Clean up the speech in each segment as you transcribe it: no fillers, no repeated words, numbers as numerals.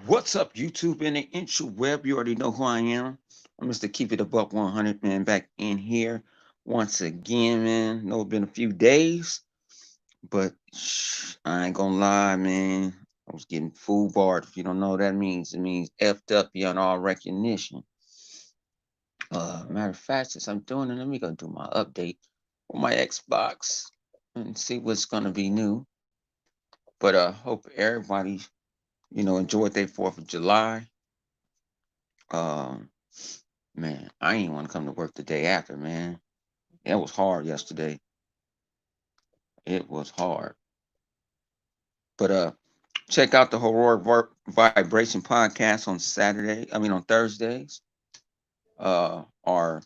What's up, YouTube and the interweb? You already know who I am. I'm Mr. Keep It a Buck 100, man, back in here once again, man. Know it's been a few days, but I ain't gonna lie, man. I was getting full barred. If you don't know what that means, it means effed up beyond all recognition. Matter of fact, since I'm doing it, let me go do my update on my Xbox and see what's gonna be new. But hope everybody, enjoyed their 4th of July. Um, Man, I ain't want to come to work the day after, man. It was hard yesterday. It was hard. But check out the Heroic Vibration podcast on on Thursdays. Or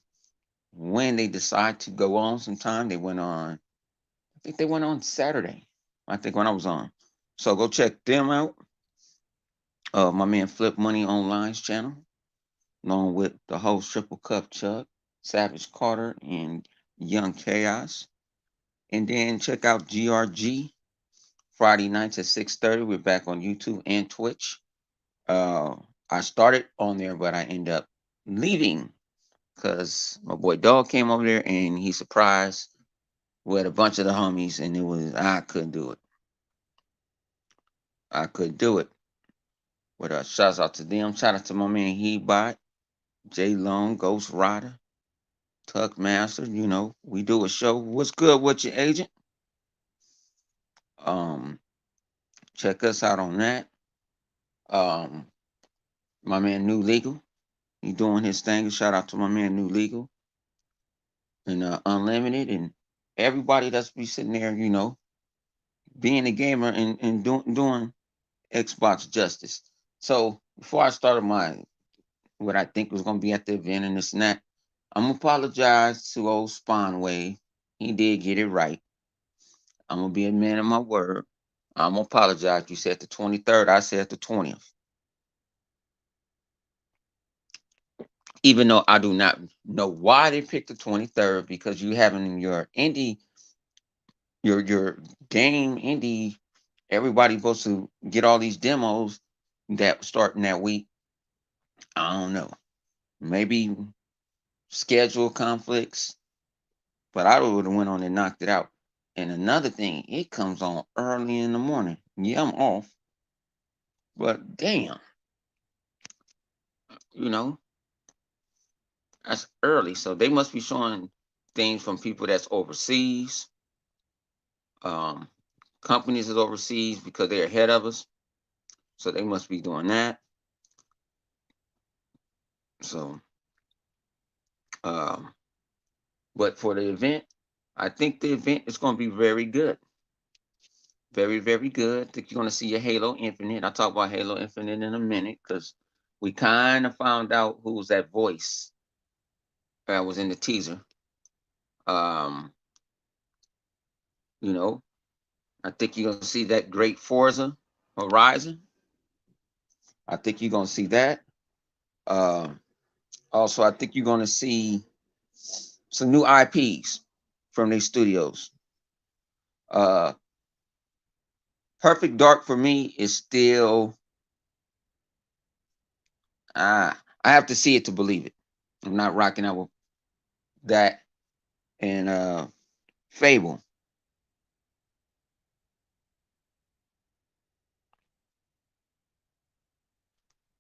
when they decide to go on sometime, they went on, I think they went on Saturday. I think when I was on. So go check them out. My man Flip Money Online's channel, along with the host Triple Cup Chuck, Savage Carter, and Young Chaos. And then check out GRG Friday nights at 6:30. We're back on YouTube and Twitch. Uh, I started on there, but I ended up leaving because my boy Dog came over there and he surprised with a bunch of the homies, and I couldn't do it. I couldn't do it. But shouts out to them. Shout out to my man Hebot, J Long, Ghost Rider, Tuck Master. We do a show. What's good with your agent? Um, Check us out on that. Um, my man New Legal. He doing his thing. Shout out to my man New Legal and Unlimited and everybody that's be sitting there, being a gamer and doing Xbox justice. So before I started what I think was gonna be at the event and this and that, I'm gonna apologize to old Spawnway. He did get it right. I'm gonna be a man of my word. I'm gonna apologize. You said the 23rd, I said the 20th. Even though I do not know why they picked the 23rd, because you having your indie your game indie, everybody supposed to get all these demos that starting that week. I don't know. Maybe schedule conflicts, but I would have went on and knocked it out. And another thing, it comes on early in the morning. Yeah, I'm off, but damn, you know, that's early. So they must be showing things from people that's overseas, um, companies that's overseas because they're ahead of us. So they must be doing that. So, um, but for the event, I think the event is going to be very good. Very, very good. I think you're going to see a Halo Infinite. I'll talk about Halo Infinite in a minute because we kind of found out who was that voice that was in the teaser. Um, you know, I think you're going to see that great Forza Horizon. I think you're going to see that. Uh, Also, I think you're going to see some new IPs from these studios. Uh, Perfect Dark for me is still I have to see it to believe it. I'm not rocking out with that and Fable.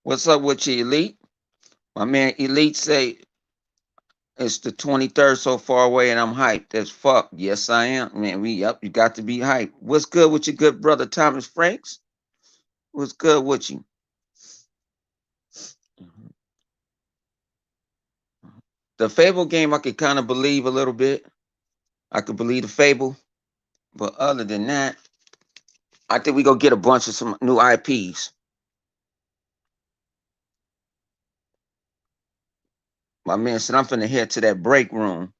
What's up with you, Elite? My man Elite say it's the 23rd so far away and I'm hyped as fuck. Yes, I am. Man, you got to be hyped. What's good with your good brother Thomas Franks? What's good with you? The Fable game I could kind of believe a little bit. I could believe the Fable. But other than that, I think we go get a bunch of some new IPs. My man said I'm finna head to that break room.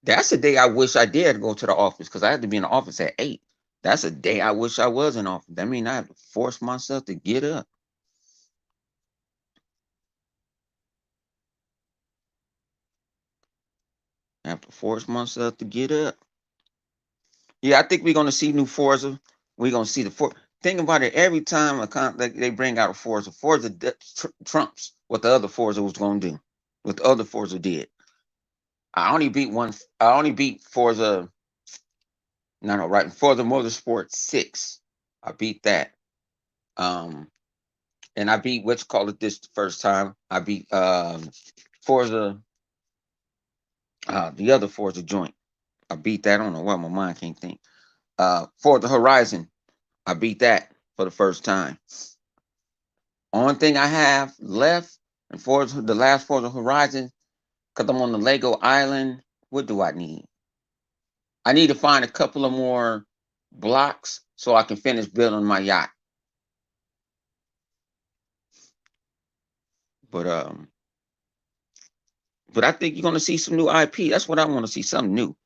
That's a day I wish I did go to the office because I had to be in the office at 8. That's a day I wish I was in office. That means I have to force myself to get up. I have to force myself to get up. Yeah, I think we're gonna see new Forza. We're gonna see the think about it. Every time they bring out a Forza trumps what the other Forza was going to do, what the other Forza did. I only beat one. I only beat Forza. No, right. Forza Motorsport 6. I beat that. Um, and I beat what's called it this first time. I beat Forza, the other Forza joint. I beat that. I don't know why my mind can't think. Forza Horizon. I beat that for the first time. Only thing I have left and Forza, the last Forza Horizon, because I'm on the Lego Island. What do I need? I need to find a couple of more blocks so I can finish building my yacht. But but I think you're gonna see some new IP. That's what I want to see, something new.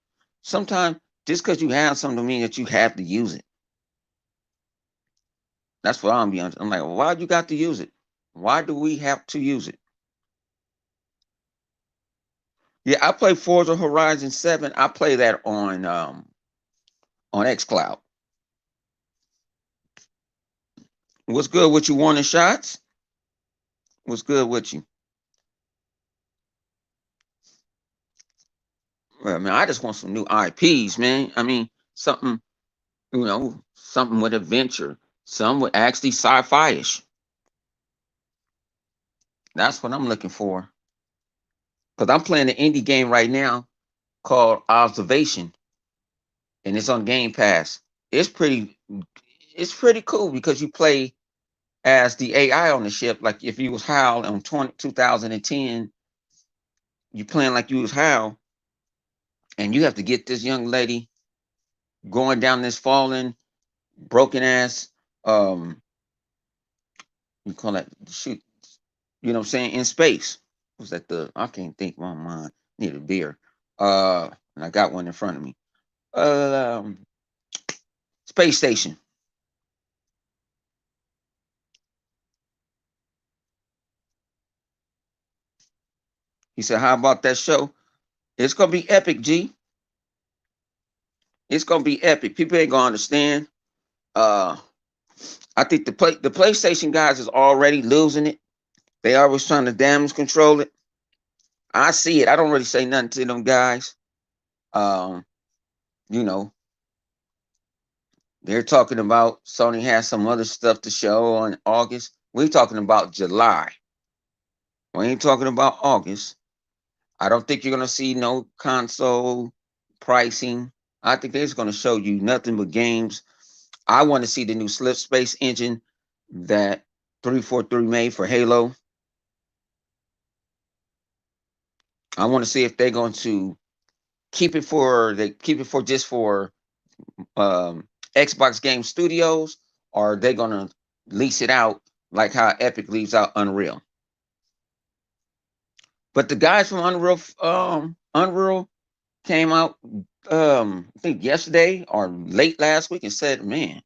Sometimes just because you have something to mean that you have to use it. That's what I'm being. I'm like, why you got to use it? Why do we have to use it? Yeah, I play Forza Horizon 7. I play that on XCloud. What's good with you, Warning Shots? What's good with you? Well, man, I just want some new IPs, man. I mean, something, something with adventure, some with actually sci-fi-ish. That's what I'm looking for. Because I'm playing an indie game right now called Observation, and it's on Game Pass. It's pretty, it's pretty cool because you play as the AI on the ship. Like if you was HAL on 2010, you playing like you was HAL, and you have to get this young lady going down this fallen, broken ass, you call that shoot, you know what I'm saying, in space. Was that the I can't think my mind. Need a beer. And I got one in front of me. Um Space station. He said, how about that show? It's gonna be epic, G. It's gonna be epic. People ain't gonna understand. Uh I think the PlayStation guys is already losing it. They always trying to damage control it. I see it. I don't really say nothing to them guys. Um, you know, they're talking about Sony has some other stuff to show on August. We're talking about July. We ain't talking about August. I don't think you're gonna see no console pricing. I think they're just gonna show you nothing but games. I want to see the new Slip Space engine that 343 made for Halo. I want to see if they're going to keep it for just for Xbox Game Studios, or are they gonna lease it out like how Epic leaves out Unreal? But the guys from Unreal came out I think yesterday or late last week and said, man,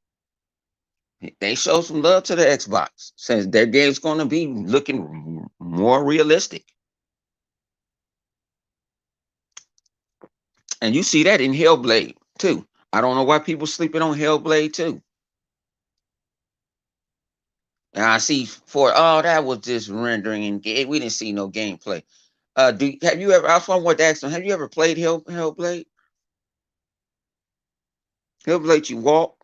they showed some love to the Xbox. Says their game's gonna be looking more realistic. And you see that in Hellblade too. I don't know why people sleeping on Hellblade too. And I see for that was just rendering and we didn't see no gameplay. Have you ever? I also want to ask them. Have you ever played Hellblade? Hellblade, you walk,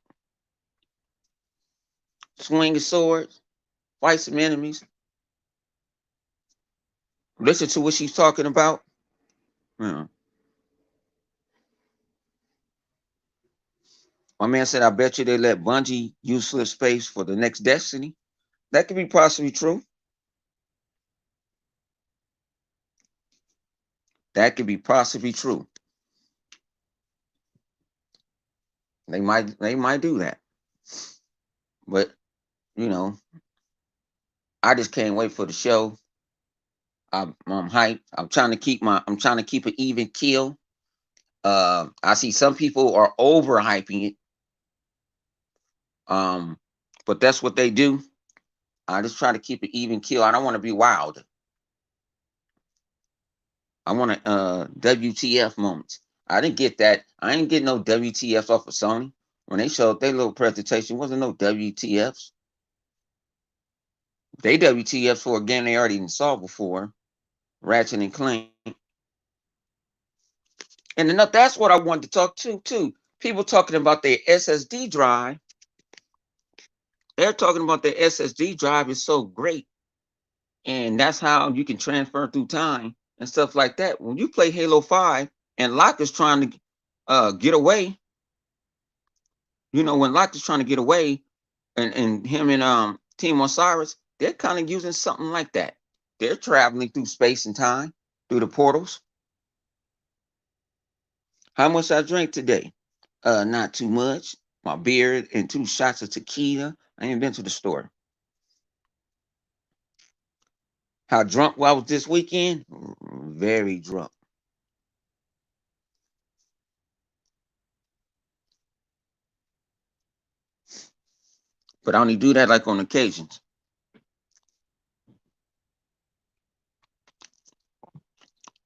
swing a sword, fight some enemies. Listen to what she's talking about. Yeah. My man said, "I bet you they let Bungie use Slip Space for the next Destiny." That could be possibly true. That could be possibly true. They might do that. But you know, I just can't wait for the show. I'm hyped. I'm trying to keep an even kill. I see some people are overhyping it. Um, but that's what they do. I just try to keep it even kill. I don't want to be wild. I want WTF moments. I didn't get that. I ain't getting no WTF off of Sony. When they showed their little presentation, wasn't no WTFs. They WTFs for a game they already saw before, Ratchet and Clank. And enough, that's what I wanted to talk to too. People talking about their SSD drive. They're talking about their SSD drive is so great, and that's how you can transfer through time and stuff like that. When you play Halo 5 and Locke is trying to get away, when Locke is trying to get away, and him and Team Osiris, they're kind of using something like that. They're traveling through space and time through the portals. How much I drank today? Not too much. My beer and 2 shots of tequila. I ain't been to the store. How drunk I was this weekend? Very drunk. But I only do that like on occasions.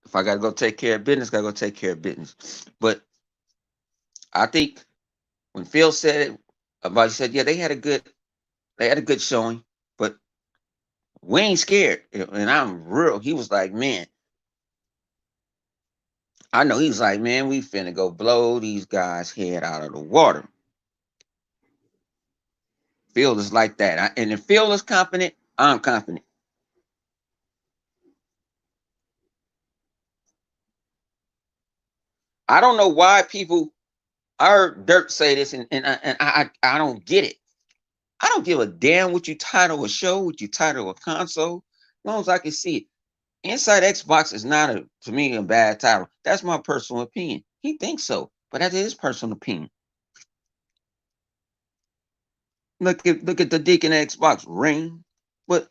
If I gotta go take care of business, gotta go take care of business. But I think when Phil said it, about he said, yeah, they had a good showing, but we ain't scared. And I'm real. He was like, man, I know he's like, man, we finna go blow these guys' head out of the water. Phil is like that. And if Phil is confident, I'm confident. I don't know why people. I heard Dirk say this, and I don't get it. I don't give a damn what you title a show, what you title a console, as long as I can see it. Inside Xbox is not to me a bad title. That's my personal opinion. He thinks so, but that's his personal opinion. Look at the Deacon Xbox ring, but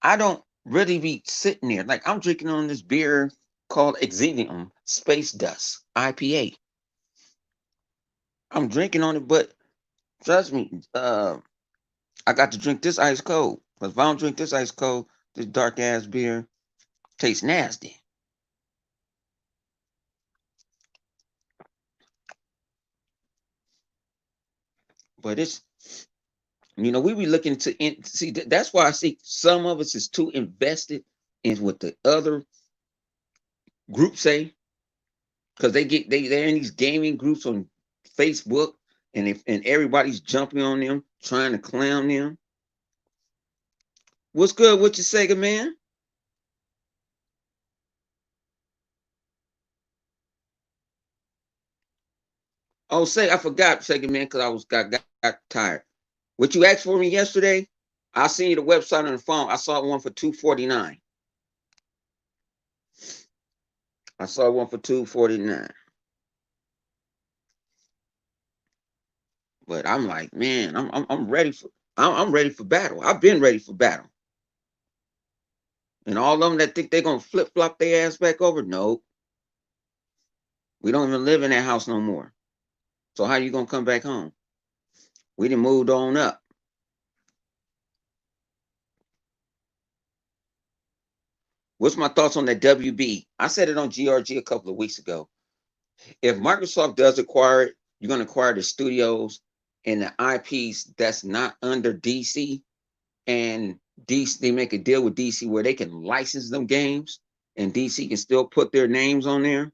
I don't really be sitting there like I'm drinking on this beer called Exilium Space Dust IPA. I'm drinking on it, but trust me, I got to drink this ice cold. Because if I don't drink this ice cold, this dark ass beer tastes nasty. But we be looking to see. That's why I see some of us is too invested in what the other groups say, because they're in these gaming groups on Facebook, and everybody's jumping on them, trying to clown them. What's good with your Sega man? Oh, say I forgot Sega man because I got tired. What you asked for me yesterday? I seen you the website on the phone. I saw one for 249. I saw one for 249. But I'm like, man, I'm ready for I'm ready for battle. I've been ready for battle. And all of them that think they're gonna flip flop their ass back over, no, we don't even live in that house no more. So how you gonna come back home? We done moved on up. What's my thoughts on that WB? I said it on GRG a couple of weeks ago. If Microsoft does acquire it, you're gonna acquire the studios and the IPs that's not under DC, and DC they make a deal with DC where they can license them games, and DC can still put their names on there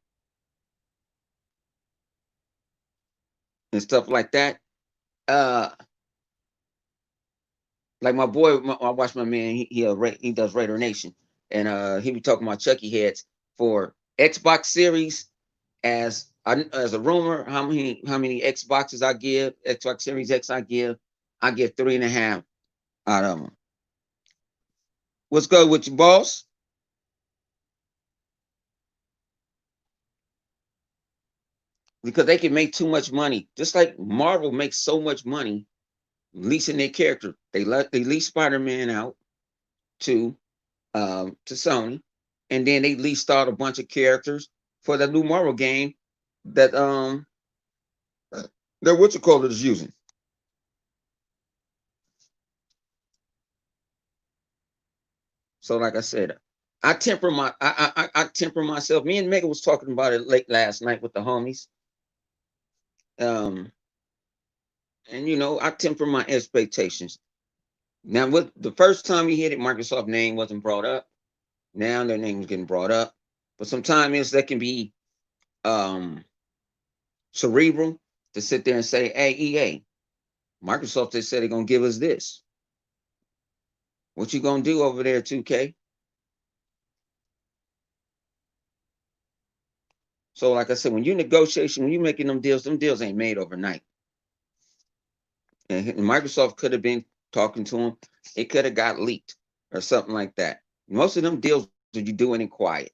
and stuff like that. Uh, like my boy, I watch my man. He does Raider Nation, and he be talking about Chucky heads for Xbox Series as a rumor. How many Xboxes I give? Xbox Series X I give 3.5 out of them. What's good with you, boss? Because they can make too much money. Just like Marvel makes so much money leasing their character. They lease Spider-Man out to Sony, and then they leased out a bunch of characters for the new Marvel game that that what you call it is using. So like I said, I temper myself. Me and Megan was talking about it late last night with the homies. Um, And I temper my expectations. Now, with the first time you hit it, Microsoft name wasn't brought up. Now their name is getting brought up. But sometimes that can be um cerebral to sit there and say, hey, EA, Microsoft they said they're gonna give us this. What you gonna do over there, 2K? So, like I said, when you negotiation, when you making them deals ain't made overnight. And Microsoft could have been talking to them. It could have got leaked or something like that. Most of them deals are you doing in quiet.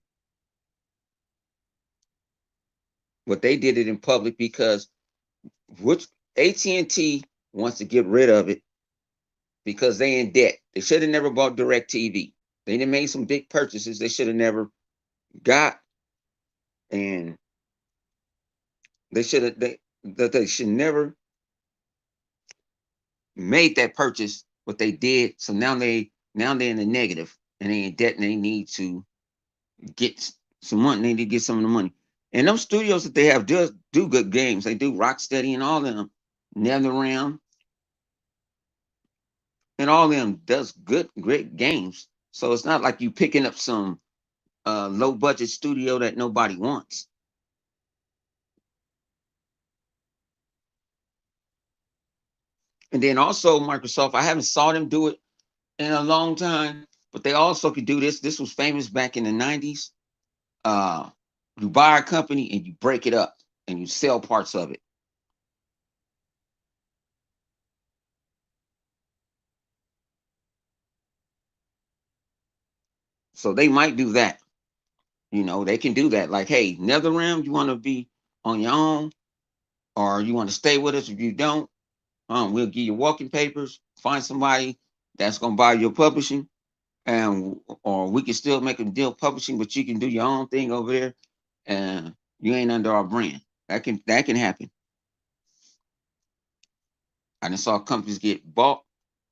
But they did it in public because which AT&T wants to get rid of it because they in debt. They should have never bought DirecTV. They done made some big purchases they should have never got, and they should have they should never made that purchase. What they did, so now they're in the negative and they in debt and they need to get some money. They need to get some of the money. And those studios that they have do good games. They do Rocksteady and all of them, NetherRealm and all of them does great games. So it's not like you picking up some low budget studio that nobody wants. And then also Microsoft, I haven't saw them do it in a long time, but they also could do this. This was famous back in the 90s. Uh, you buy a company and you break it up and you sell parts of it. So they might do that. They can do that. Like, hey, NetherRealm, you want to be on your own or you want to stay with us? If you don't, we'll give you walking papers, find somebody that's going to buy your publishing, and or we can still make a deal publishing, but you can do your own thing over there and you ain't under our brand. That can happen. I done saw companies get bought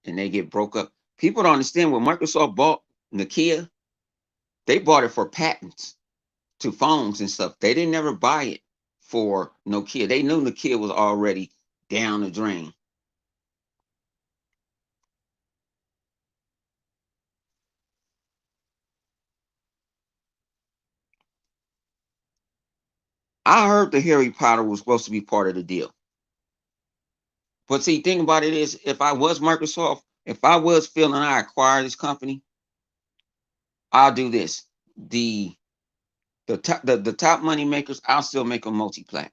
and they get broke up. People don't understand when Microsoft bought Nokia, they bought it for patents to phones and stuff. They didn't never buy it for Nokia. They knew Nokia was already down the drain. I heard the Harry Potter was supposed to be part of the deal. But see, thing about it is, if I was Microsoft, if I was feeling I acquired this company, I'll do this. The the top money makers, I'll still make them multi-plat.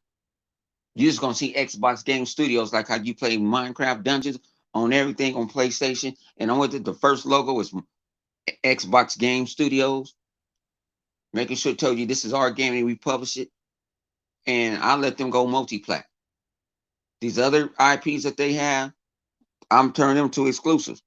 You're just gonna see Xbox Game Studios like how you play Minecraft Dungeons on everything on PlayStation, and on with it, the first logo is Xbox Game Studios, making sure to tell you this is our game and we publish it, and I let them go multi-plat. These other IPs that they have, I'm turning them to exclusive.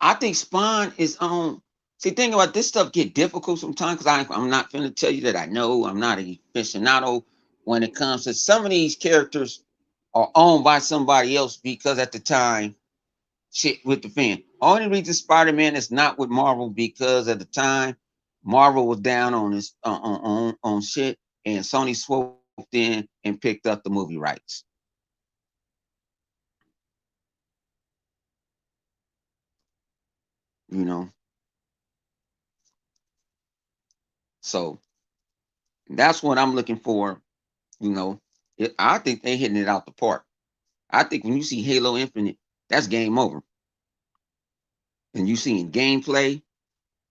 I think Spawn is on. See, think about this stuff get difficult sometimes because I'm not going to tell you that I know. I'm not a aficionado when it comes to some of these characters are owned by somebody else because at the time, shit with the fan. Only reason Spider-Man is not with Marvel because at the time, Marvel was down on his on shit, and Sony swooped in and picked up the movie rights. You know, so that's what I'm looking for. You know, I think they hitting it out the park. I think when you see Halo Infinite, that's game over. And you seeing gameplay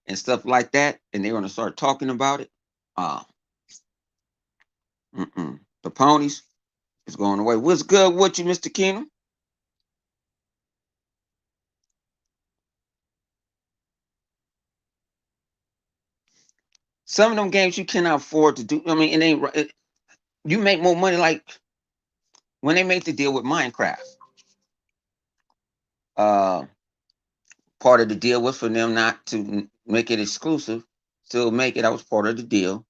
and stuff like that, and they're gonna start talking about it. Uh, the ponies is going away. What's good with you, Mr. Keenum? Some of them games you cannot afford to do. I mean, it ain't. You make more money like when they make the deal with Minecraft. Uh, Part of the deal was for them not to make it exclusive. Still make it. That was part of the deal.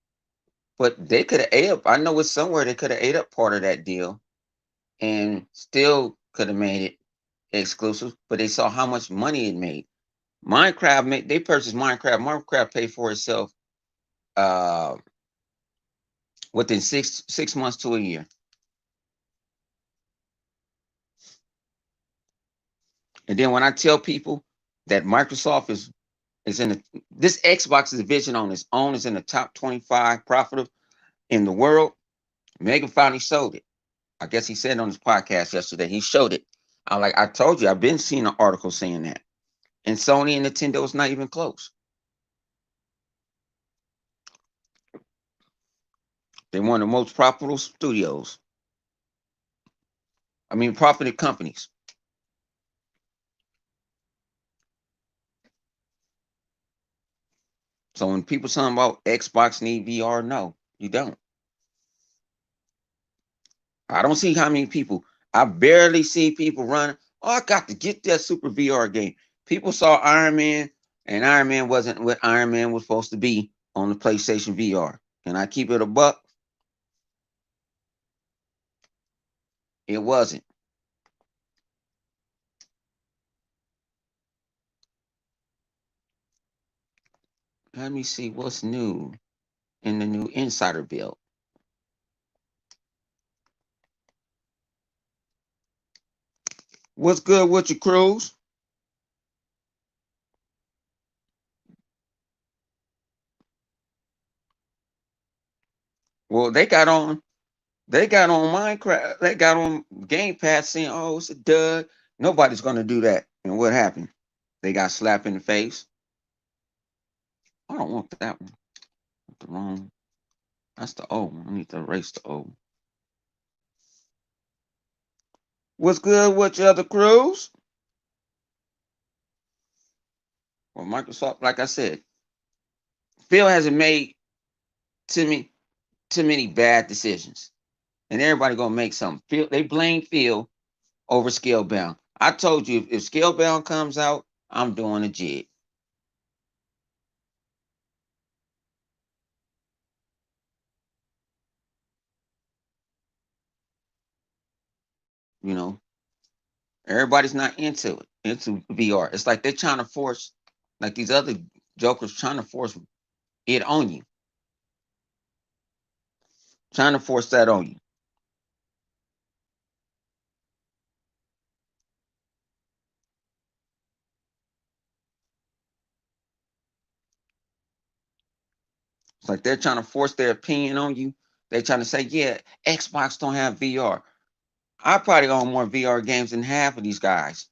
But they could have ate up. I know it's somewhere they could have ate up part of that deal and still could have made it. exclusive, but they saw how much money it made. Minecraft made they purchased Minecraft. Minecraft paid for itself uh within 6 months to a year. And then when I tell people that Microsoft is in this Xbox division on its own is in the top 25 profitable in the world, Megan finally showed it. I guess he said on his podcast yesterday, he showed it. I told you, I've been seeing an article saying that. And Sony and Nintendo is not even close. They're one of the most profitable studios. I mean, profitable companies. So when people talking about Xbox need VR, no, you don't. I don't see how many people. I barely see people running. Oh, I got to get that Super VR game. People saw Iron Man, and Iron Man wasn't what Iron Man was supposed to be on the PlayStation VR. Can I keep it a buck? It wasn't. Let me see what's new in the new Insider build. What's good with your crews? Well, they got on Minecraft, they got on Game Pass saying, "Oh, it's a dud." Nobody's gonna do that. And what happened? They got slapped in the face. I don't want that one. The wrong. That's the old one. I need to erase the old one. What's good with your other crews? Well, Microsoft, like I said, Phil hasn't made too many bad decisions, and everybody gonna make something. Phil, they blame Phil over Scalebound. I told you if Scalebound comes out, I'm doing a jig. You know, everybody's not into VR. It's like they're trying to force, like these other jokers trying to force it on you, trying to force that on you. It's like they're trying to force their opinion on you. They're trying to say, yeah, Xbox don't have VR. I probably own more VR games than half of these guys.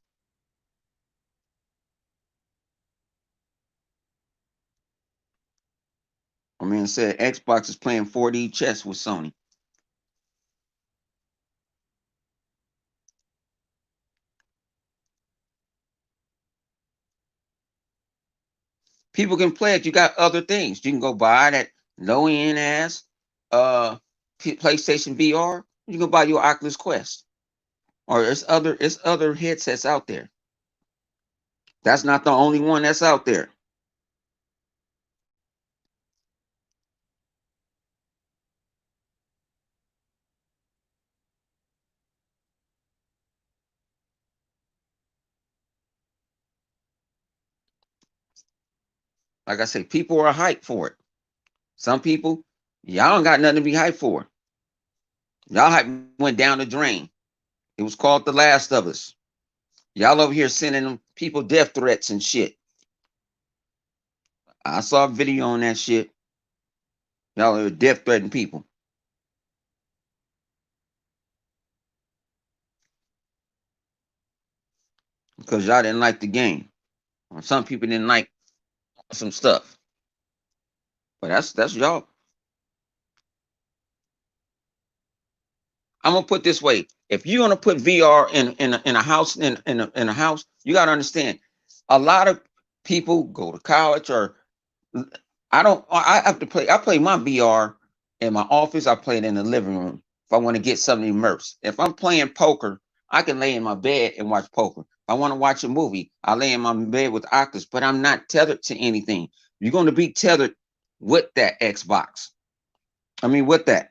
I mean, said Xbox is playing 4D chess with Sony. People can play it. You got other things. You can go buy that low end ass uh PlayStation VR. You can buy your Oculus Quest. Or it's other headsets out there. That's not the only one that's out there. Like I say, people are hyped for it. Some people, y'all don't got nothing to be hyped for. Y'all hype went down the drain. It was called The Last of Us. Y'all over here sending them people death threats and shit. I saw a video on that shit. Y'all are death threatening people because y'all didn't like the game. Or some people didn't like some stuff. But that's y'all. I'm gonna put this way: if you're gonna put VR in a house in a house, you gotta understand. A lot of people go to college or I don't. I have to play. I play my VR in my office. I play it in the living room if I want to get something immersed. If I'm playing poker, I can lay in my bed and watch poker. If I want to watch a movie, I lay in my bed with Oculus, but I'm not tethered to anything. You're going to be tethered with that Xbox. I mean, with that.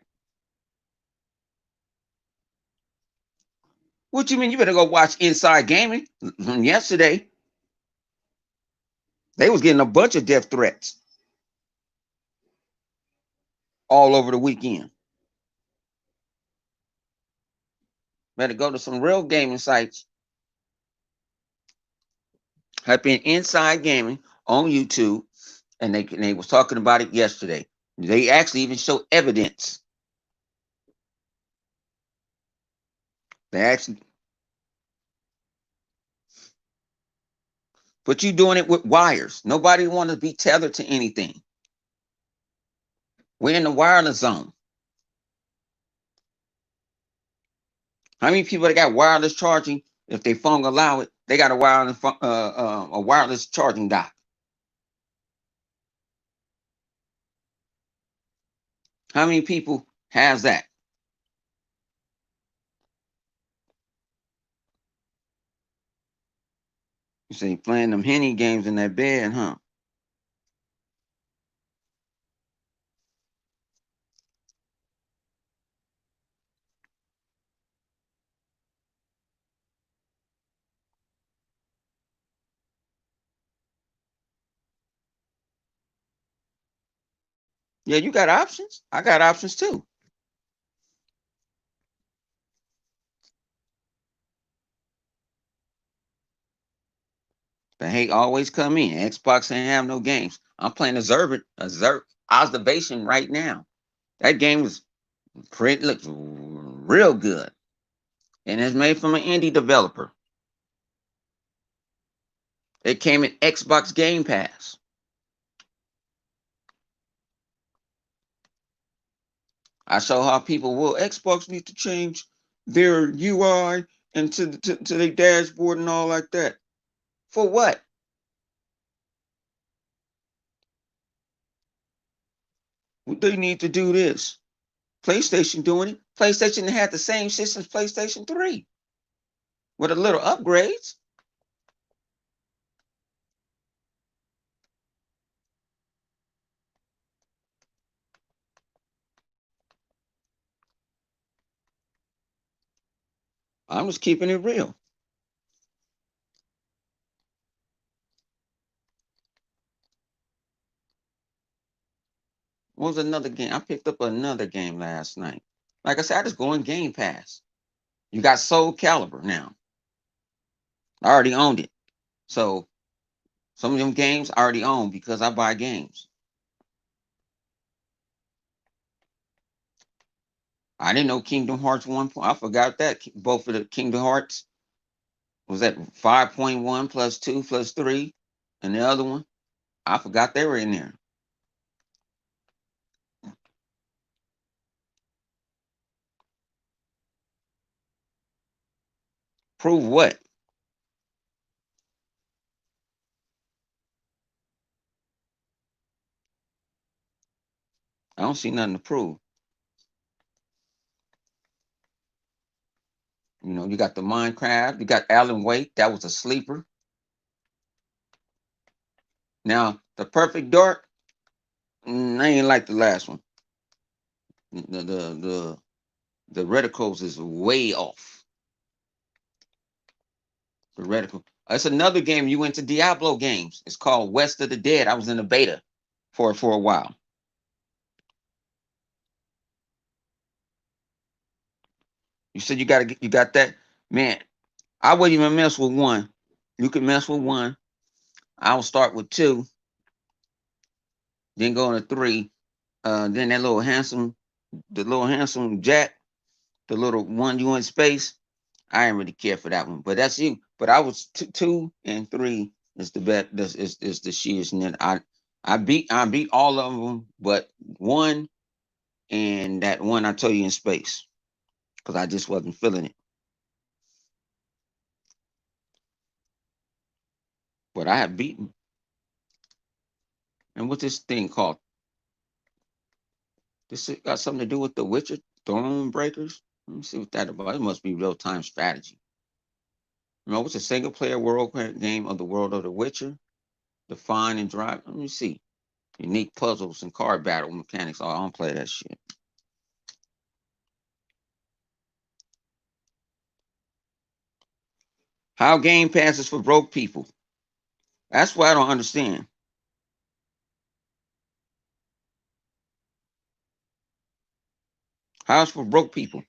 What you mean? You better go watch Inside Gaming from yesterday. They was getting a bunch of death threats all over the weekend. Better go to some real gaming sites. Type in Inside Gaming on YouTube, and they was talking about it yesterday. They actually even show evidence. They actually, but you doing it with wires. Nobody want to be tethered to anything. We're in the wireless zone. How many people that got wireless charging? If their phone allow it, they got a wireless charging dock. How many people has that? You say playing them henny games in that bed, huh? Yeah, you got options. I got options too. The hate always come in. Xbox ain't have no games. I'm playing Observation right now. That game was pretty, looks real good, and it's made from an indie developer. It came in Xbox Game Pass. I show how people will Xbox need to change their UI and to their dashboard and all like that. For what? They need to do this. PlayStation doing it. PlayStation had the same system as PlayStation 3 with a little upgrades. I'm just keeping it real. What was another game? I picked up another game last night. Like I said, I just go in Game Pass. You got Soul Calibur now. I already owned it. So some of them games I already own because I buy games. I didn't know Kingdom Hearts 1. I forgot that. Both of the Kingdom Hearts was that 5.1 plus 2 plus 3. And the other one, I forgot they were in there. Prove what? I don't see nothing to prove. You know, you got the Minecraft, you got Alan Wake, that was a sleeper. Now, the Perfect Dark, I ain't like the last one. The reticles is way off. The reticle. It's another game. You went to Diablo games. It's called West of the Dead. I was in the beta for a while. You said you got that, man. I wouldn't even mess with one. You could mess with one. I'll start with two, then go into three. Then the little handsome Jack, the little one you in space. I didn't really care for that one, but that's you. But I was two and three is the bet. This is the sheers, and then I beat all of them, but one and that one I told you in space because I just wasn't feeling it. But I had beaten. And what's this thing called? This got something to do with the Witcher Throne Breakers. Let me see what that about. It must be real time strategy. You know, what's a single player world game of the world of the Witcher? Define and drive. Let me see. Unique puzzles and card battle mechanics. Oh, I don't play that shit. How Game Pass is for broke people. That's what I don't understand. How it's for broke people.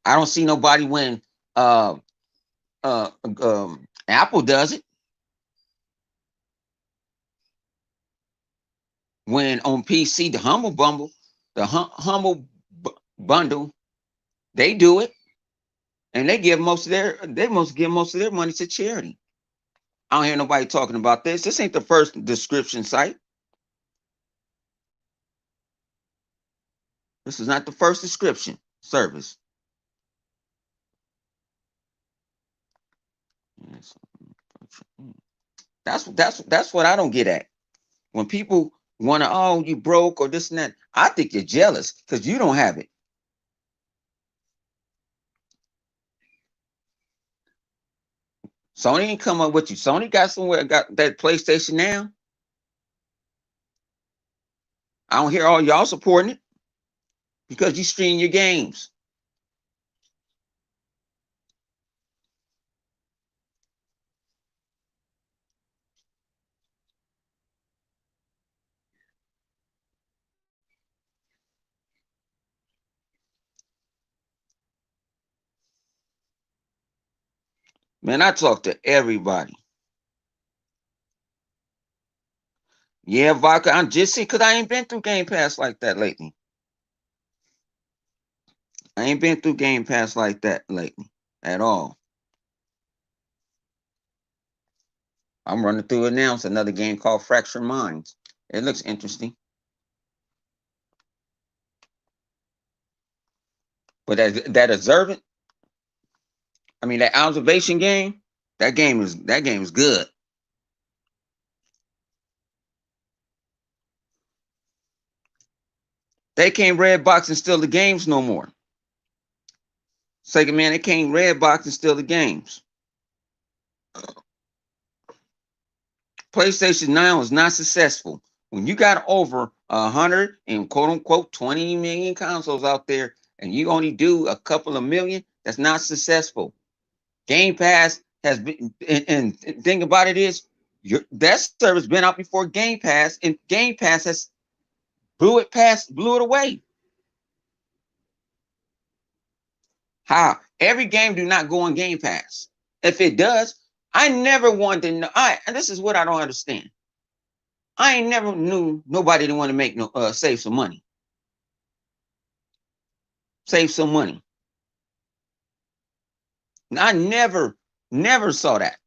I don't see nobody when uh Apple does it. When on PC, the Humble Bumble, the Humble Bundle, they do it, and they must give most of their money to charity. I don't hear nobody talking about this. This ain't the first description site. This is not the first description service. That's what I don't get at. When people want to, oh, you broke or this and that, I think you're jealous because you don't have it. Sony ain't come up with you. Sony got somewhere, got that PlayStation now. I don't hear all y'all supporting it because you stream your games. Man, I talk to everybody. Yeah, Vodka, I'm just see because I ain't been through Game Pass like that lately. I ain't been through Game Pass like that lately at all. I'm running through it now. It's another game called Fracture Minds. It looks interesting. But that observant, I mean that observation game, that game is good. They can't red box and steal the games no more. Sega man, they can't red box and steal the games. PlayStation now is not successful. When you got over 100 and quote unquote 20 million consoles out there, and you only do a couple of million, that's not successful. Game Pass has been, and thing about it is, that service been out before Game Pass, and Game Pass has blew it away. How every game do not go on Game Pass. If it does, I never wanted to know. And this is what I don't understand. I ain't never knew nobody didn't want to make no save some money. Save some money. I never saw that.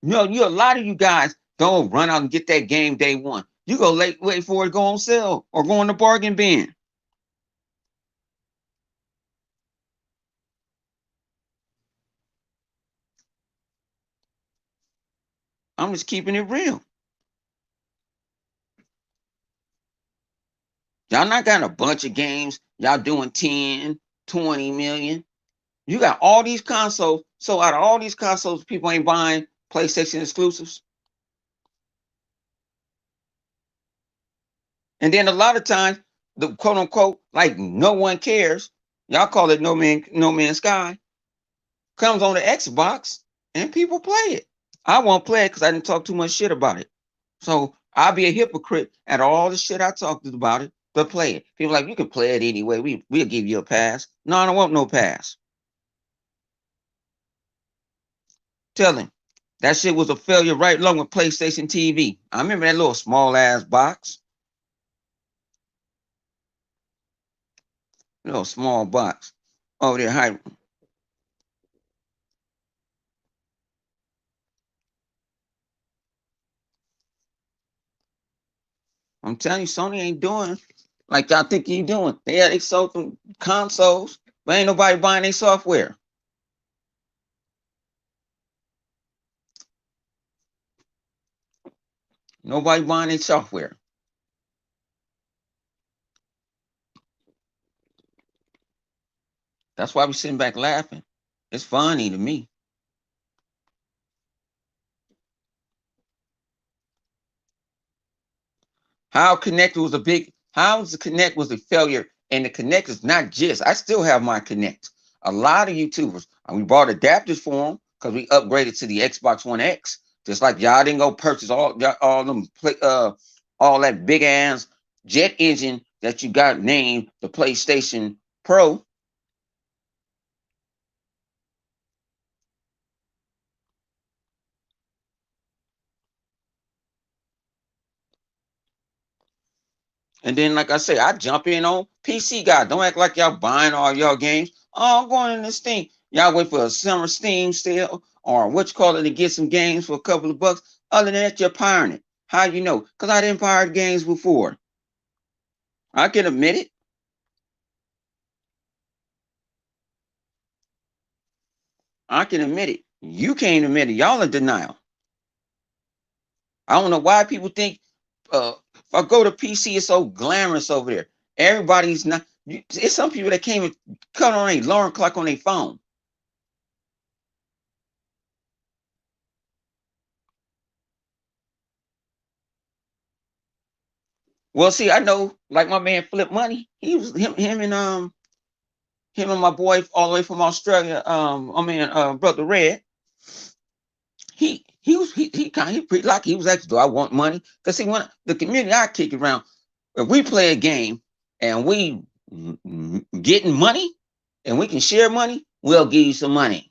You a lot of you guys don't run out and get that game day one. You go wait for it to go on sale or go on the bargain bin. I'm just keeping it real. Y'all not got a bunch of games. Y'all doing 10, 20 million. You got all these consoles. So out of all these consoles, people ain't buying PlayStation exclusives. And then a lot of times, the quote unquote, like no one cares. Y'all call it No Man's Sky. Comes on the Xbox and people play it. I won't play it because I didn't talk too much shit about it. So I'll be a hypocrite at all the shit I talked about it, but play it. People like, you can play it anyway. We'll give you a pass. No, I don't want no pass. Tell him that shit was a failure right along with PlayStation TV. I remember that little small ass box. Little small box. Oh, there, hi. I'm telling you, Sony ain't doing like y'all think you doing. They sold some consoles, but ain't nobody buying their software. Nobody buying their software. That's why we sitting back laughing. It's funny to me. How the Connect was a failure And the Connect is not just, I still have my Connect. A lot of YouTubers, we bought adapters for them because we upgraded to the Xbox One X. Just like y'all didn't go purchase all them all that big ass jet engine that you got named the PlayStation Pro. And then, like I say, I jump in on PC guy. Don't act like y'all buying all y'all games. Oh, I'm going in this thing. Y'all wait for a summer Steam sale or what you call it to get some games for a couple of bucks. Other than that, you're pirating it. How you know? Because I didn't pirate games before. I can admit it. I can admit it. You can't admit it. Y'all in denial. I don't know why people think if I go to PC, it's so glamorous over there. Everybody's not. It's some people that can't even cut on a alarm clock on their phone. Well, see, I know, like my man Flip Money, he was him and my boy all the way from Australia. I mean, brother Red, he kind of pretty lucky. He was actually, do I want money? Because see, when the community I kick around, if we play a game and we getting money and we can share money, we'll give you some money.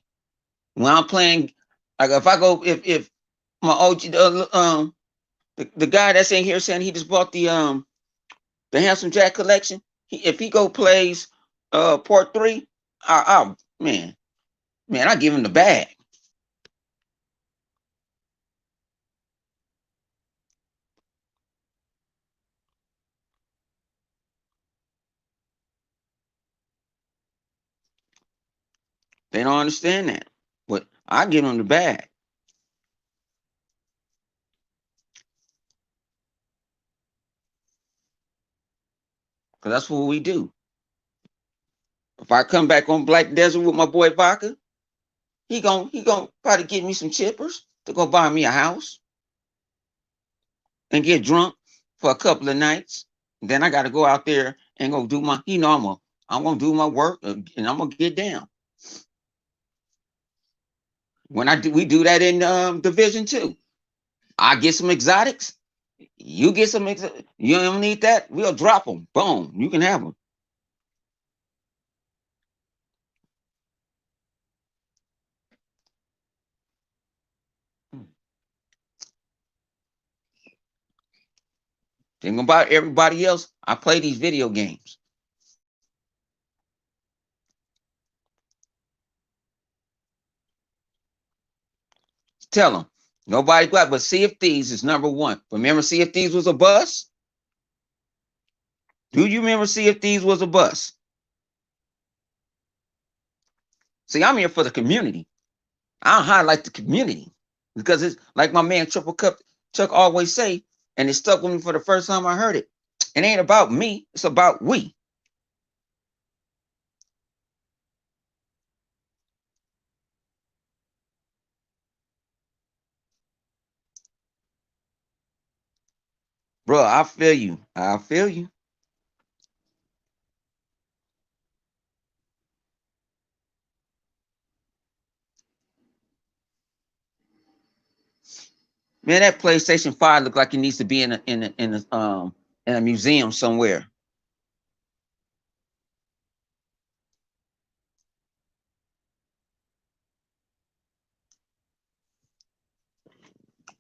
When I'm playing, like if I go, if my OG, the guy that's in here saying he just bought the Handsome Jack collection, if he go plays part 3, man, I give him the bag. They don't understand that, but I give him the bag because that's what we do. If I come back on Black Desert with my boy Vodka, he gon' probably give me some chippers to go buy me a house and get drunk for a couple of nights. Then I got to go out there and go do my, I'm gonna do my work and I'm gonna get down. When we do that in Division 2. I get some exotics. You get some. You don't need that. We'll drop them. Boom. You can have them. Think about everybody else. I play these video games. Tell them nobody got, but Sea of Thieves is number one. Remember, Sea of Thieves was a bus. Do you remember Sea of Thieves was a bus? See, I'm here for the community. I highlight the community because it's like my man Triple Cup Chuck always say, and it stuck with me for the first time I heard it. It ain't about me. It's about we. Bro, I feel you. I feel you. Man, that PlayStation 5 look like it needs to be in a museum somewhere.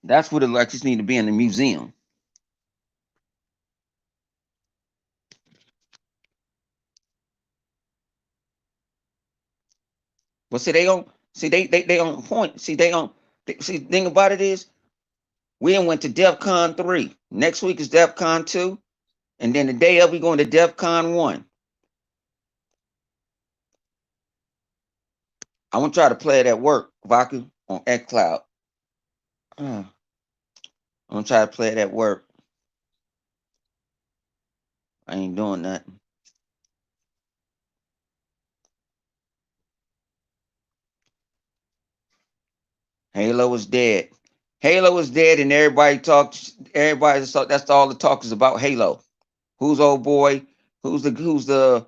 That's what it like just need to be in a museum. But see, they don't see they on point. See, see the thing about it is we went to DEF CON 3. Next week is DEF CON 2. And then the day of we going to DEF CON 1. I want to try to play it at work, Vaku, on xCloud. I'm gonna try to play it at work. I ain't doing nothing. Halo is dead. Halo is dead, and everybody talks. Everybody that's all the talk is about Halo. Who's old boy? Who's the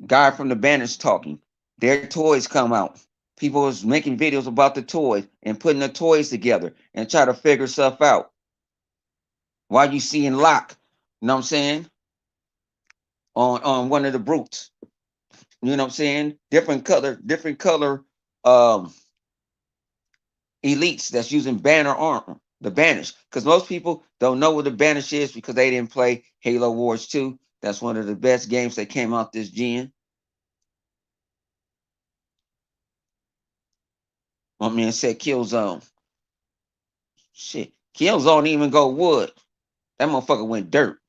guy from the banners talking? Their toys come out. People was making videos about the toys and putting the toys together and try to figure stuff out. While you seeing Locke, you know what I'm saying? On one of the brutes. You know what I'm saying? Different color um elites that's using banner armor, the banish. Because most people don't know what the banish is because they didn't play Halo Wars 2. That's one of the best games that came out this gen. My man said Killzone. Shit. Killzone didn't even go wood. That motherfucker went dirt.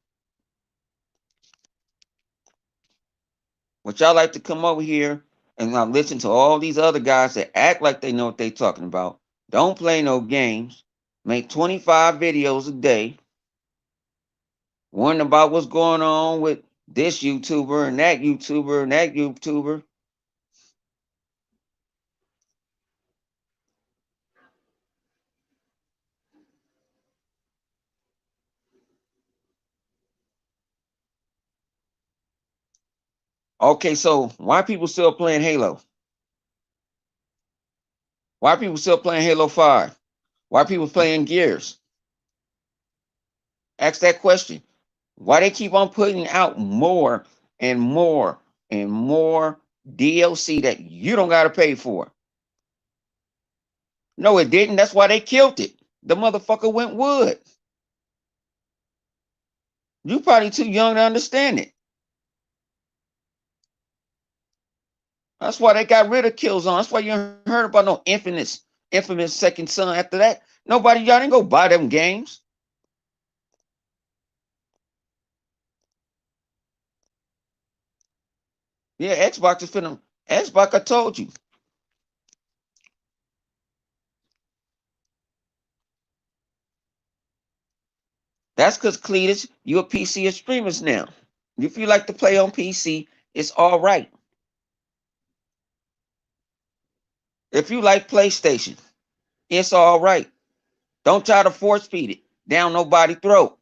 But y'all like to come over here and now listen to all these other guys that act like they know what they talking about. Don't play no games. Make 25 videos a day. Warning about what's going on with this YouTuber and that YouTuber and that YouTuber. Okay, so why people still playing Halo? Why people still playing Halo 5? Why people playing Gears? Ask that question. Why they keep on putting out more and more and more DLC that you don't got to pay for? No, it didn't. That's why they killed it. The motherfucker went wood. You probably too young to understand it. That's why they got rid of Killzone. That's why you heard about no infamous Second Son after that. Nobody, y'all didn't go buy them games. Yeah, Xbox is finna. Xbox, I told you. That's because Cletus, you a PC extremist now. If you like to play on PC, it's all right. If you like PlayStation, it's all right. Don't try to force feed it down nobody's throat.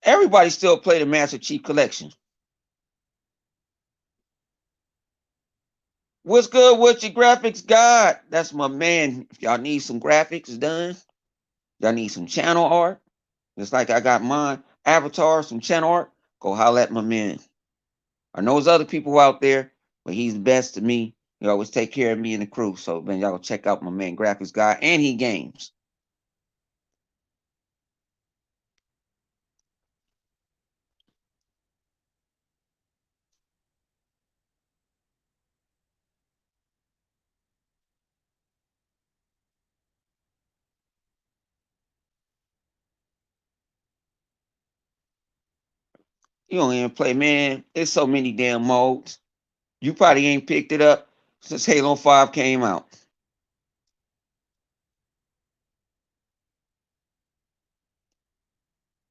Everybody still play the Master Chief Collection. What's good with your graphics, God? That's my man. If y'all need some graphics done, y'all need some channel art. Just like I got mine, avatar, some channel art. Go holler at my man. I know there's other people out there, but he's the best to me. He always take care of me and the crew. So man, y'all go check out my man graphics guy and he games. You don't even play, man. There's so many damn modes. You probably ain't picked it up since Halo 5 came out.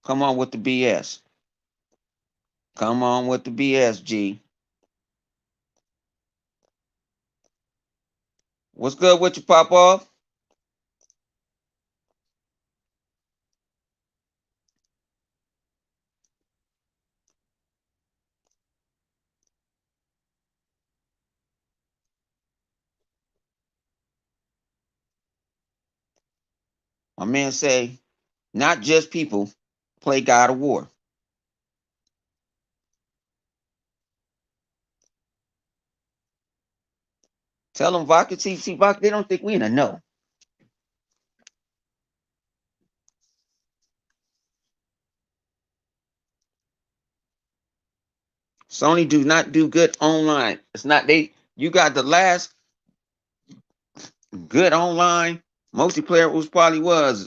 Come on with the BS. Come on with the BS, G. What's good with you, Pop Off? My man say, not just people play God of War. Tell them Vodka, see, Vodka, they don't think we in a know. Sony do not do good online. It's not they. You got the last good online multiplayer was probably was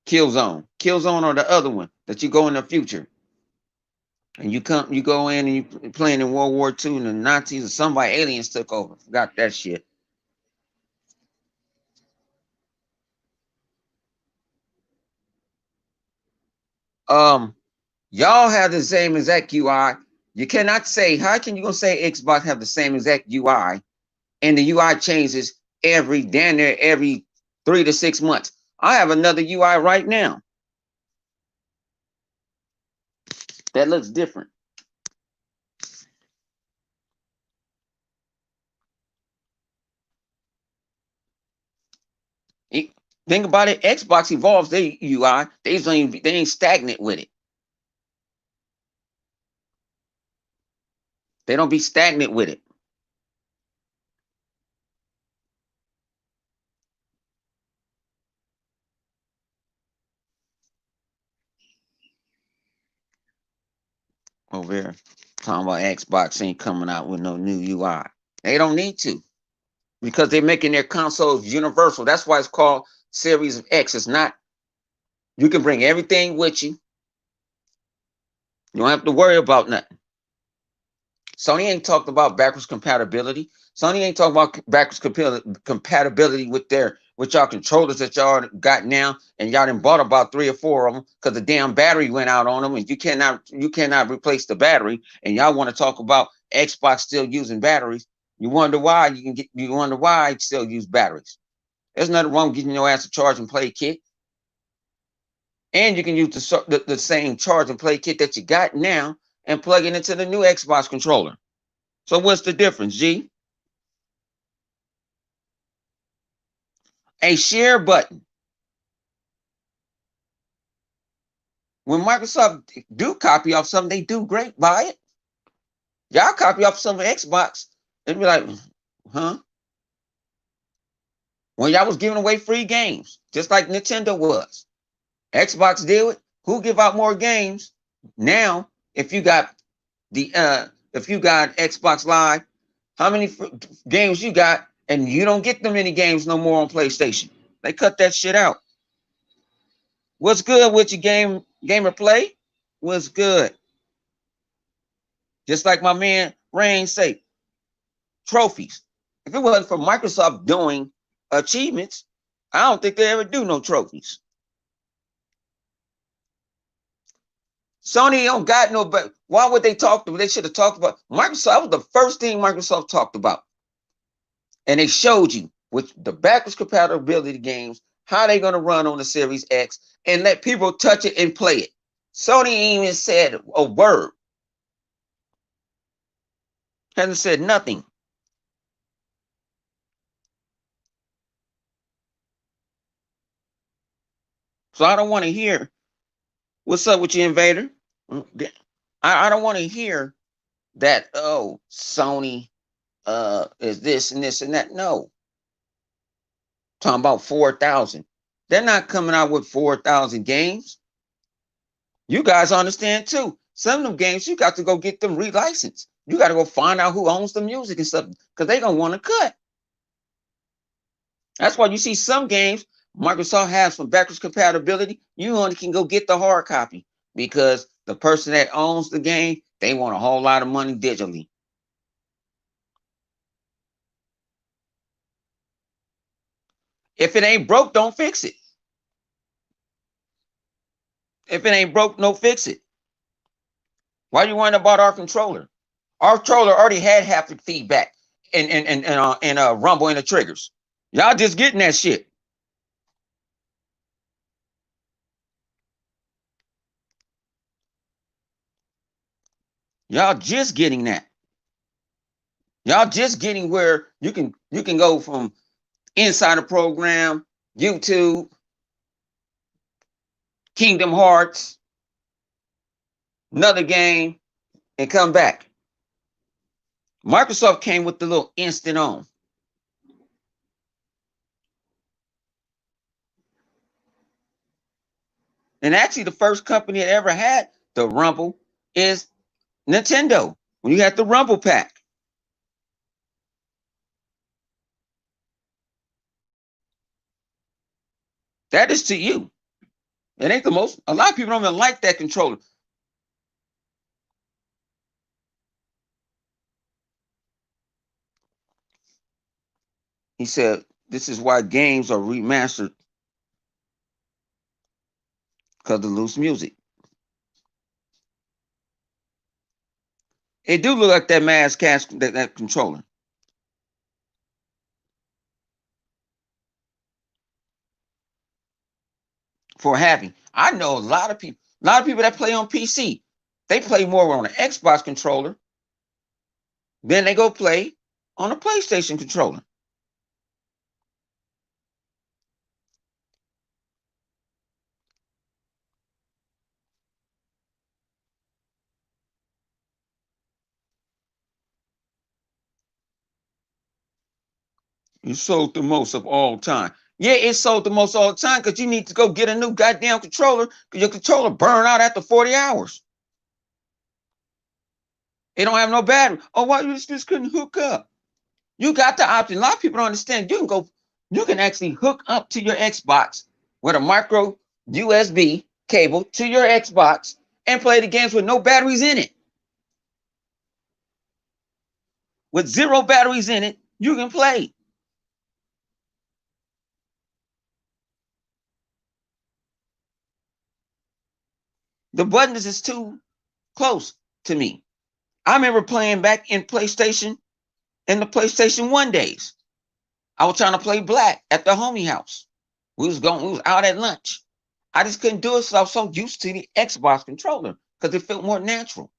Killzone. Killzone or the other one that you go in the future. And you go in and you playing in World War II and the Nazis or somebody aliens took over. Forgot that shit. Um, y'all have the same exact UI. You cannot say, how can you gonna say Xbox have the same exact UI and the UI changes every damn near every 3 to 6 months? I have another UI right now that looks different. Think about it. Xbox evolves their UI. They ain't stagnant with it. They don't be stagnant with it. Over there, talking about Xbox ain't coming out with no new UI. They don't need to because they're making their consoles universal. That's why it's called Series of X. It's not. You can bring everything with you. You don't have to worry about nothing. Sony ain't talked about backwards compatibility. Sony ain't talking about backwards compatibility with y'all controllers that y'all got now, and y'all done bought about 3 or 4 of them because the damn battery went out on them, and you cannot replace the battery. And y'all want to talk about Xbox still using batteries? You wonder why it still use batteries. There's nothing wrong with getting your ass a charge and play kit, and you can use the same charge and play kit that you got now and plug it into the new Xbox controller. So what's the difference, G? A share button. When Microsoft do copy off something, they do great by it. Y'all copy off some Xbox, they'd be like, huh? When y'all was giving away free games, just like Nintendo was. Xbox did it. Who give out more games? Now, if you got Xbox Live, how many games you got? And you don't get them many games no more on PlayStation. They cut that shit out. What's good with your gamer play? What's good? Just like my man Rain say, trophies. If it wasn't for Microsoft doing achievements, I don't think they ever do no trophies. Sony don't got no, but why would they talk to? They should have talked about Microsoft. That was the first thing Microsoft talked about, and they showed you with the backwards compatibility games how they gonna run on the Series X and let people touch it and play it. Sony even said a word, hasn't said nothing. So I don't want to hear what's up with you, Invader. I don't want to hear that. Oh, Sony is this and this and that. No, talking about 4,000. They're not coming out with 4,000 games. You guys understand too. Some of them games you got to go get them relicensed. You got to go find out who owns the music and stuff because they're gonna want to cut. That's why you see some games Microsoft has for backwards compatibility. You only can go get the hard copy because the person that owns the game, they want a whole lot of money digitally. If it ain't broke, don't fix it. If it ain't broke, no fix it. Why are you worrying about our controller? Our controller already had haptic feedback and rumble in the triggers. Y'all just getting that shit. Y'all just getting that. Y'all just getting where you can go from inside a program, YouTube, Kingdom Hearts, another game, and come back. Microsoft came with the little instant on. And actually, the first company that ever had the Rumble is Nintendo. When you had the Rumble pack. That is to you. It ain't the most. A lot of people don't even like that controller. He said, this is why games are remastered because of loose music. It do look like that mass cast that controller. for having. I know a lot of people that play on PC, they play more on an Xbox controller than they go play on a PlayStation controller. You sold the most of all time. Yeah, it sold the most all the time because you need to go get a new goddamn controller because your controller burn out after 40 hours. It don't have no battery. Oh, why you just couldn't hook up? You got the option. A lot of people don't understand. You can actually hook up to your Xbox with a micro USB cable to your Xbox and play the games with no batteries in it. With zero batteries in it, you can play. The buttons is too close to me. I remember playing back in the PlayStation 1 days. I was trying to play Black at the homie house. We was out at lunch. I just couldn't do it, so I was so used to the Xbox controller because it felt more natural.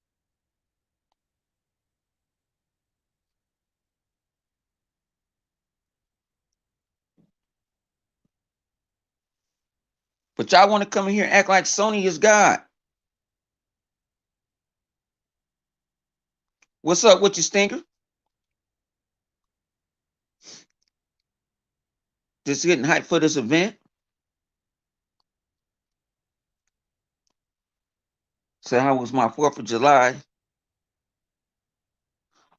But y'all want to come in here and act like Sony is God. What's up with you, Stinker? Just getting hyped for this event. So how was my 4th of July?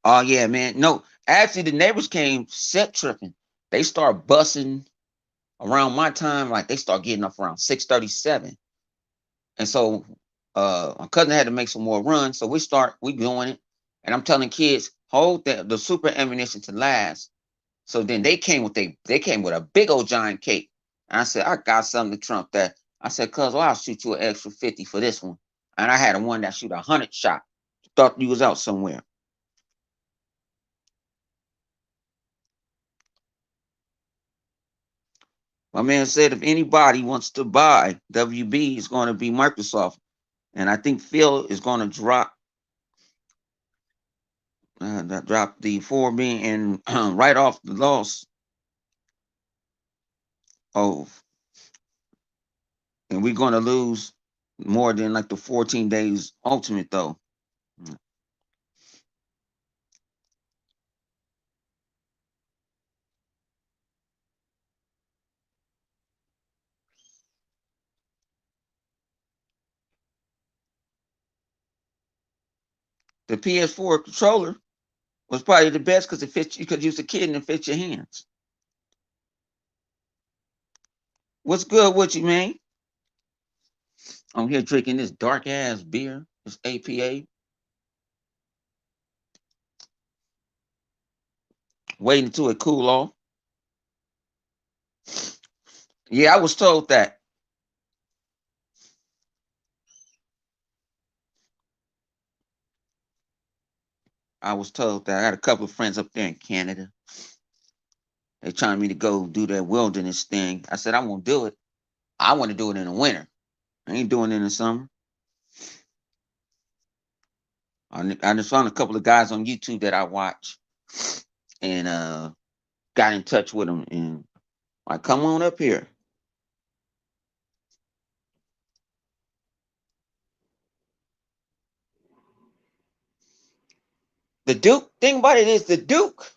Oh yeah, man. No, actually the neighbors came set tripping. They start bussing around my time, like they start getting up around 6:37. And so my cousin had to make some more runs. So we doing it. And I'm telling kids, hold the super ammunition to last. So then they came with a big old giant cake. And I said, I got something to trump that. I said, cuz well, I'll shoot you an extra 50 for this one. And I had a one that shoot 100 shot. Thought you was out somewhere. My man said if anybody wants to buy WB, it's going to be Microsoft. And I think Phil is going to drop the 4B and write off the loss of, and we're going to lose more than like the 14 days ultimate though. The PS4 controller was probably the best because it fits. You could use the kid and it fits your hands. What's good with you, man? I'm here drinking this dark ass beer, this APA, waiting until it cool off. Yeah, I was told that. I was told that. I had a couple of friends up there in Canada. They trying me to go do that wilderness thing. I said I won't do it. I want to do it in the winter. I ain't doing it in the summer. I just found a couple of guys on YouTube that I watch, and got in touch with them, and like, come on up here. The Duke thing about it is the Duke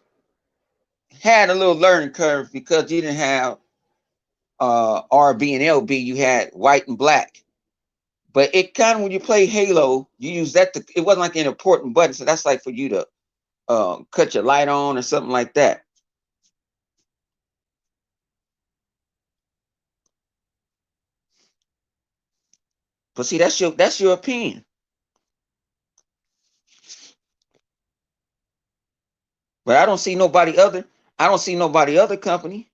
had a little learning curve because you didn't have RB and LB. You had white and black. But it kind of when you play Halo, you use that. It wasn't like an important button, so that's like for you to cut your light on or something like that. But see, that's your opinion. But I don't see nobody other. I don't see nobody other company.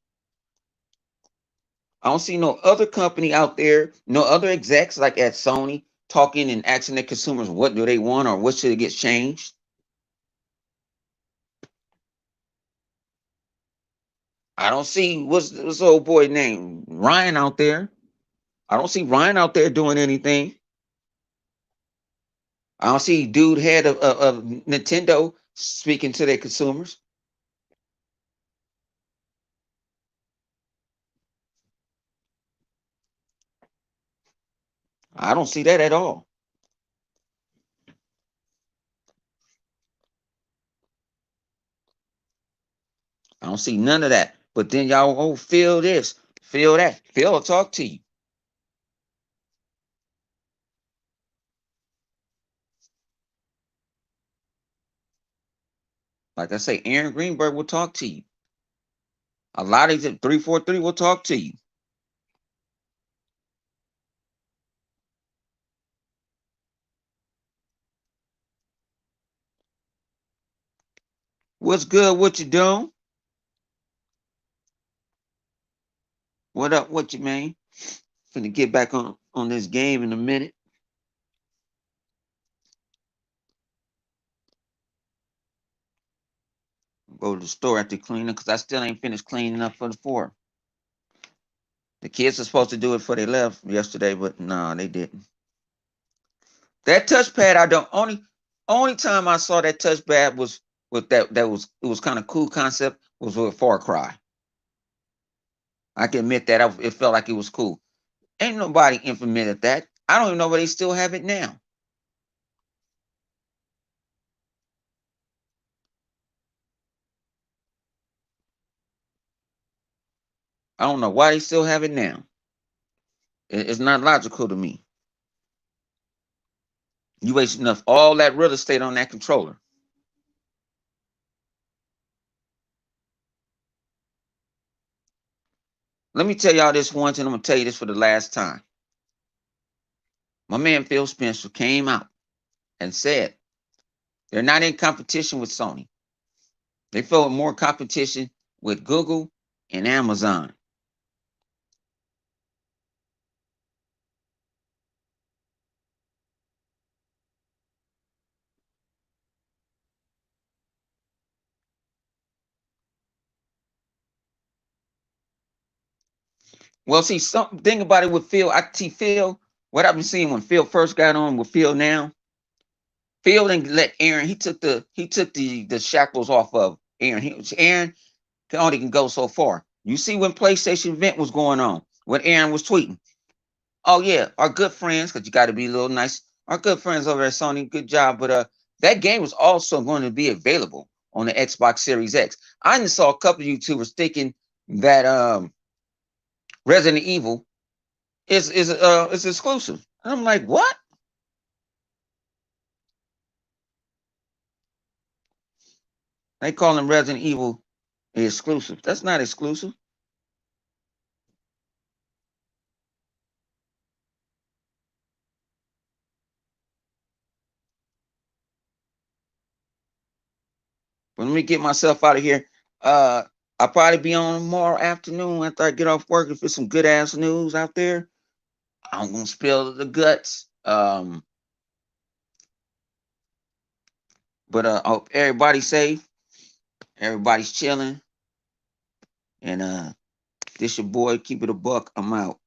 I don't see no other company out there, no other execs like at Sony talking and asking their consumers what do they want or what should it get changed. I don't see what's the old boy name Ryan out there. I don't see Ryan out there doing anything. I don't see dude head of Nintendo speaking to their consumers. I don't see that at all. I don't see none of that. But then y'all feel this, feel that. Phil will talk to you. Like I say, Aaron Greenberg will talk to you. A lot of these 343 will talk to you. What's good? What you doing? What up? What you mean? Finna get back on this game in a minute. Go to the store after cleaning because I still ain't finished cleaning up for the fourth. The kids are supposed to do it before they left yesterday, but no, they didn't. That touchpad, I don't only time I saw that touchpad was with that was it was kind of cool concept was with Far Cry. I can admit that it felt like it was cool. Ain't nobody implemented that. I don't even know where they still have it now. I don't know why they still have it now. It's not logical to me. You wasting enough all that real estate on that controller. Let me tell y'all this once, and I'm gonna tell you this for the last time. My man Phil Spencer came out and said they're not in competition with Sony. They feel more competition with Google and Amazon. Well, see, something about it with Phil. I see Phil. What I've been seeing when Phil first got on with Phil now, Phil didn't let Aaron. He took the shackles off of Aaron. Aaron only can go so far. You see when PlayStation event was going on, when Aaron was tweeting. Oh yeah, our good friends, because you got to be a little nice. Our good friends over at Sony, good job. But that game was also going to be available on the Xbox Series X. I just saw a couple of YouTubers thinking that Resident Evil is exclusive. And I'm like, what? They call them Resident Evil exclusive. That's not exclusive. But let me get myself out of here. Uh, I'll probably be on tomorrow afternoon after I get off work. If it's some good ass news out there, I'm gonna spill the guts. But I hope everybody's safe, everybody's chilling, and this your boy, keep it a buck. I'm out.